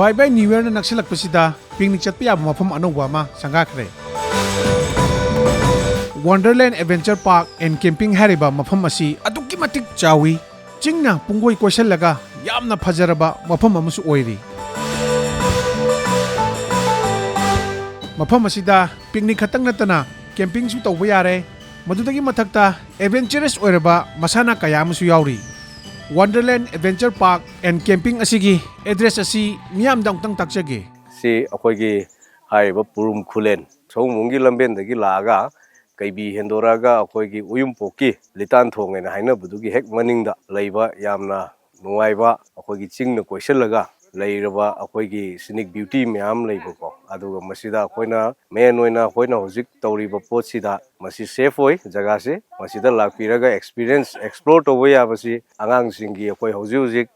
Bye bye New Year na nagsilagpasida, picnic chatpi aba mafam anouba ama sangakre. Wonderland Adventure Park and Camping hariba mafam asi aduki matik chawi. Chingna punggoy koisalaga yamna fajaraba mafam amasu oiri. Mafam asida picnic khatang natana camping su tawba yare. Madudagi mathakta adventurous oiraba masana kaya amasu yauri. Wonderland Adventure Park and Camping asigi address asi miyam dangtang takjage. Si akoigi haiba purum khulen chongmungi lamben dagi laga kaibi hendoraga akoigi uyumpoki litan thongena haina budugi hek maningda leiba yamna nungaiba akoigi chingna koisalaga leiraba akoigi scenic beauty myam leibako aduga masida akoina main oina akoina hojik tawriba potsida masi safe oi jaga se masida lakpiraga experience explore tobo yabasi angang singi akoi hojik